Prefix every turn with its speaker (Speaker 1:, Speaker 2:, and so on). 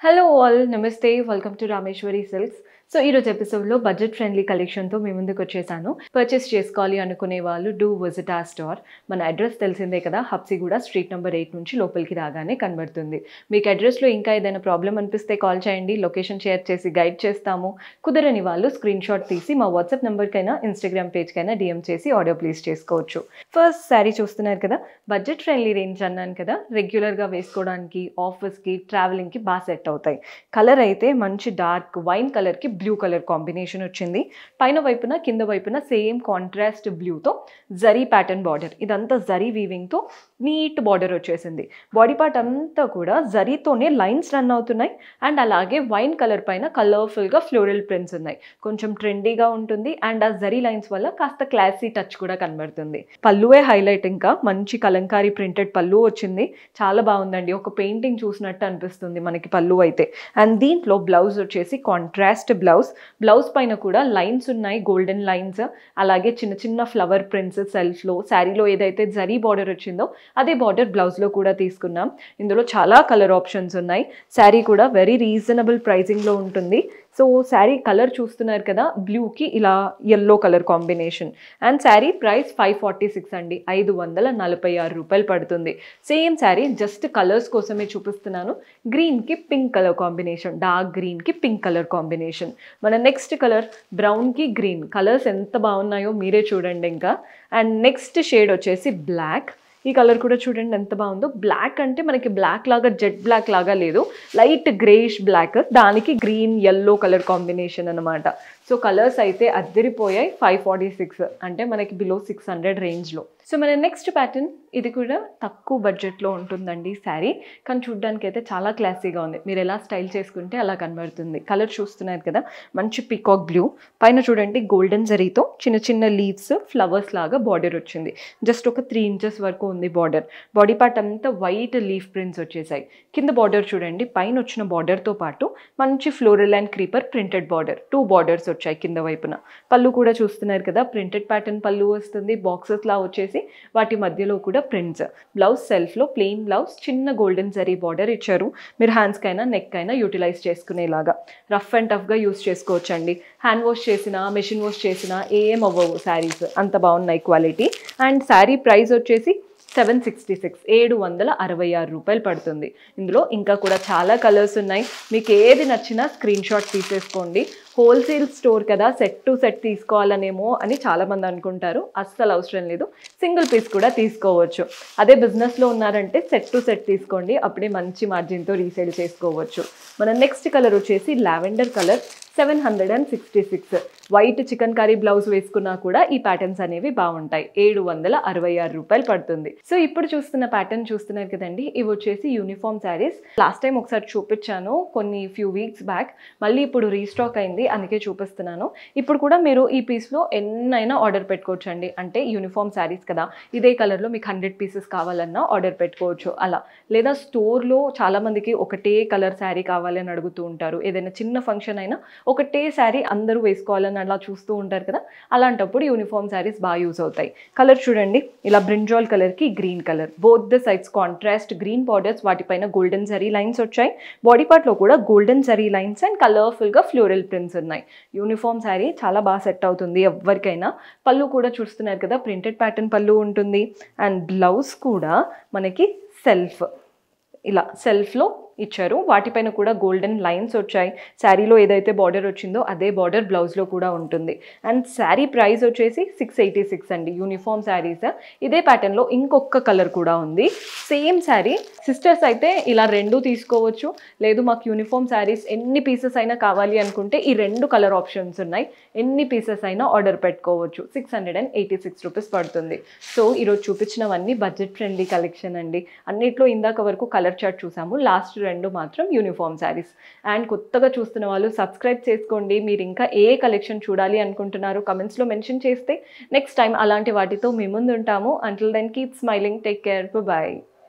Speaker 1: Hello all నమస్తే welcome to Rameshwari silks. So ఈరోజు ఎపిసోడ్లో బడ్జెట్ ఫ్రెండ్లీ కలెక్షన్తో మీ ముందుకు వచ్చేసాను. పర్చేస్ చేసుకోవాలి అనుకునే వాళ్ళు డూ విజిట్ ఆ స్టోర్. మన అడ్రస్ తెలిసిందే కదా, హబ్సిగూడ స్ట్రీట్ నెంబర్ 8 నుంచి లోపలికి రాగానే కనబడుతుంది. మీకు అడ్రస్లో ఇంకా ఏదైనా ప్రాబ్లం అనిపిస్తే కాల్ చేయండి, లొకేషన్ షేర్ చేసి గైడ్ చేస్తాము. కుదరని వాళ్ళు స్క్రీన్ షాట్ తీసి మా వాట్సాప్ నెంబర్కైనా ఇన్స్టాగ్రామ్ పేజ్కైనా డిఎం చేసి ఆర్డర్ ప్లేస్ చేసుకోవచ్చు. ఫస్ట్ శారీ చూస్తున్నారు కదా, బడ్జెట్ ఫ్రెండ్లీ రేంజ్ అన్నాను కదా, రెగ్యులర్గా వేసుకోవడానికి ఆఫీస్కి ట్రావెలింగ్కి బాగా సెట్ అవుతాయి. కలర్ అయితే మంచి డార్క్ వైన్ కలర్కి బ్లూ కలర్ కాంబినేషన్ వచ్చింది. పైన వైపున కింద వైపున సేమ్ కాంట్రాస్ట్ బ్లూతో జరీ ప్యాటర్న్ బార్డర్, ఇదంతా జరీ వీవింగ్తో నీట్ బార్డర్ వచ్చేసింది. బాడీ పార్ట్ అంతా కూడా జరీతోనే లైన్స్ రన్ అవుతున్నాయి. అండ్ అలాగే వైన్ కలర్ పైన కలర్ఫుల్గా ఫ్లోరల్ ప్రింట్స్ ఉన్నాయి. కొంచెం ట్రెండీగా ఉంటుంది. అండ్ ఆ జరీ లైన్స్ వల్ల కాస్త క్లాసీ టచ్ కూడా కనబడుతుంది. పల్లువే హైలైట్, ఇంకా మంచి కలంకారీ ప్రింటెడ్ పల్లు వచ్చింది. చాలా బాగుందండి, ఒక పెయింటింగ్ చూసినట్టు అనిపిస్తుంది మనకి పల్లు అయితే. అండ్ దీంట్లో బ్లౌజ్ వచ్చేసి కాంట్రాస్ట్ బ్లౌజ్ పైన కూడా లైన్స్ ఉన్నాయి, గోల్డెన్ లైన్స్. అలాగే చిన్న చిన్న ఫ్లవర్ ప్రింట్స్ సెల్ఫ్లో. శారీలో ఏదైతే జరీ బార్డర్ వచ్చిందో అదే బార్డర్ బ్లౌజ్లో కూడా తీసుకున్నాం. ఇందులో చాలా కలర్ ఆప్షన్స్ ఉన్నాయి. శారీ కూడా వెరీ రీజనబుల్ ప్రైజింగ్లో ఉంటుంది. సో శారీ కలర్ చూస్తున్నారు కదా, బ్లూకి ఇలా yellow colour combination. And sari price 546 అండి, 546 రూపాయలు పడుతుంది. సేమ్ శారీ జస్ట్ కలర్స్ కోసమే చూపిస్తున్నాను. గ్రీన్కి పింక్ కలర్ కాంబినేషన్, డార్క్ గ్రీన్కి పింక్ కలర్ కాంబినేషన్. మన నెక్స్ట్ కలర్ బ్రౌన్కి గ్రీన్. కలర్స్ ఎంత బాగున్నాయో మీరే చూడండి ఇంకా. అండ్ నెక్స్ట్ షేడ్ వచ్చేసి బ్లాక్. ఈ కలర్ కూడా చూడండి ఎంత బాగుందో. బ్లాక్ అంటే మనకి బ్లాక్ లాగా జెట్ బ్లాక్ లాగా లేదు, లైట్ గ్రేష్ బ్లాక్, దానికి గ్రీన్ ఎల్లో కలర్ కాంబినేషన్ అనమాట. సో కలర్స్ అయితే అద్దరిపోయాయి. 546 అంటే మనకి బిలో 600 రేంజ్లో. సో మన నెక్స్ట్ ప్యాటర్న్, ఇది కూడా తక్కువ బడ్జెట్లో ఉంటుందండి శారీ, కానీ చూడడానికి అయితే చాలా క్లాసీగా ఉంది. మీరు ఎలా స్టైల్ చేసుకుంటే అలా కనబడుతుంది. కలర్ చూస్తున్నారు కదా, మంచి పీకాక్ బ్లూ. పైన చూడండి గోల్డెన్ జరీతో చిన్న చిన్న లీవ్స్ ఫ్లవర్స్ లాగా బార్డర్ వచ్చింది. జస్ట్ ఒక 3 ఇంచెస్ వరకు ఉంది బార్డర్. బాడీ పార్ట్ అంతా వైట్ లీఫ్ ప్రింట్స్ వచ్చేసాయి. కింద బార్డర్ చూడండి, పైన వచ్చిన బార్డర్తో పాటు మంచి floral and creeper printed border, 2 borders వచ్చాయి కింద వైపున. పళ్ళు కూడా చూస్తున్నారు కదా, ప్రింటెడ్ ప్యాటర్న్ పళ్ళు వస్తుంది. బాక్సెస్ లా వచ్చేసి వాటి మధ్యలో కూడా ప్రింట్స్. బ్లౌజ్ సెల్ఫ్లో ప్లెయిన్ బ్లౌజ్, చిన్న గోల్డెన్ జరీ బార్డర్ ఇచ్చారు. మీరు హ్యాండ్స్కైనా నెక్కైనా యూటిలైజ్ చేసుకునేలాగా రఫ్ అండ్ టఫ్గా యూస్ చేసుకోవచ్చండి. హ్యాండ్ వాష్ చేసినా మెషిన్ వాష్ చేసినా ఏం అవ్వవు శారీస్, అంత బాగున్నాయి క్వాలిటీ. అండ్ శారీ ప్రైస్ వచ్చేసి 766, 766 రూపాయలు పడుతుంది. ఇందులో ఇంకా కూడా చాలా కలర్స్ ఉన్నాయి. మీకు ఏది నచ్చినా స్క్రీన్ షాట్ తీసేసుకోండి. హోల్సేల్ స్టోర్ కదా, సెట్ టు సెట్ తీసుకోవాలనేమో అని చాలామంది అనుకుంటారు. అస్సలు అవసరం లేదు, సింగిల్ పీస్ కూడా తీసుకోవచ్చు. అదే బిజినెస్లో ఉన్నారంటే సెట్ టు సెట్ తీసుకోండి, అప్పుడే మంచి మార్జిన్తో రీసేల్ చేసుకోవచ్చు. మన నెక్స్ట్ కలర్ వచ్చేసి lavender colour, 766. White chicken curry blouse వేసుకున్నా కూడా ఈ ప్యాటర్న్స్ అనేవి బాగుంటాయి. 766 రూపాయలు పడుతుంది. సో ఇప్పుడు చూస్తున్న ప్యాటర్న్ చూస్తున్నారు కదండి, ఇవి వచ్చేసి యూనిఫామ్ శారీస్. లాస్ట్ టైం ఒకసారి చూపించాను కొన్ని ఫ్యూ వీక్స్ బ్యాక్, మళ్ళీ ఇప్పుడు రీస్టాక్ అయింది, అందుకే చూపిస్తున్నాను. ఇప్పుడు కూడా మీరు ఈ పీస్లో ఎన్నైనా ఆర్డర్ పెట్టుకోవచ్చు అండి. అంటే యూనిఫామ్ శారీస్ కదా, ఇదే కలర్లో మీకు 100 పీసెస్ కావాలన్నా ఆర్డర్ పెట్టుకోవచ్చు అలా. లేదా స్టోర్లో చాలామందికి ఒకటే కలర్ శారీ కావాలని అడుగుతూ ఉంటారు. ఏదైనా చిన్న ఫంక్షన్ అయినా ఒకటే శారీ అందరూ వేసుకోవాలని అలా చూస్తూ ఉంటారు కదా, అలాంటప్పుడు యూనిఫామ్ శారీస్ బాగా యూజ్ అవుతాయి. కలర్ చూడండి, ఇలా బ్రింజాల్ కలర్కి green colour, both the sides contrast green borders, వాటిపైన గోల్డెన్ జరీ లైన్స్ వచ్చాయి. బాడీ పార్ట్లో కూడా గోల్డెన్ జరీ లైన్స్ అండ్ కలర్ఫుల్గా ఫ్లోరల్ ప్రింట్స్ ఉన్నాయి. యూనిఫామ్ శారీ చాలా బాగా సెట్ అవుతుంది ఎవరికైనా. పళ్ళు కూడా చూస్తున్నారు కదా, ప్రింటెడ్ ప్యాటర్న్ పళ్ళు ఉంటుంది. అండ్ బ్లౌజ్ కూడా మనకి ఇలా సెల్ఫ్లో ఇచ్చారు. వాటిపైన కూడా గోల్డెన్ లైన్స్ వచ్చాయి. శారీలో ఏదైతే బార్డర్ వచ్చిందో అదే బార్డర్ బ్లౌజ్లో కూడా ఉంటుంది. అండ్ శారీ ప్రైస్ వచ్చేసి 686 అండి, యూనిఫామ్ శారీస్. ఇదే ప్యాటర్న్లో ఇంకొక కలర్ కూడా ఉంది. సేమ్ శారీ, సిస్టర్స్ అయితే ఇలా 2 తీసుకోవచ్చు. లేదు మాకు యూనిఫామ్ శారీస్ ఎన్ని పీసెస్ అయినా కావాలి అనుకుంటే ఈ 2 కలర్ ఆప్షన్స్ ఉన్నాయి. ఎన్ని పీసెస్ అయినా ఆర్డర్ పెట్టుకోవచ్చు. 686 రూపీస్ పడుతుంది. సో ఈరోజు చూపించినవన్నీ బడ్జెట్ ఫ్రెండ్లీ కలెక్షన్ అండి. అన్నిట్లో ఇందాక వరకు కలర్ చార్ట్ చూసాము, లాస్ట్ 2 మాత్రం యూనిఫామ్ శారీస్. అండ్ కొత్తగా చూస్తున్న వాళ్ళు సబ్స్క్రైబ్ చేసుకోండి. మీరు ఇంకా ఏ కలెక్షన్ చూడాలి అనుకుంటున్నారు కమెంట్స్లో మెన్షన్ చేస్తే నెక్స్ట్ టైం అలాంటి వాటితో మీ ముందు ఉంటాము. Until then keep smiling, take care, by.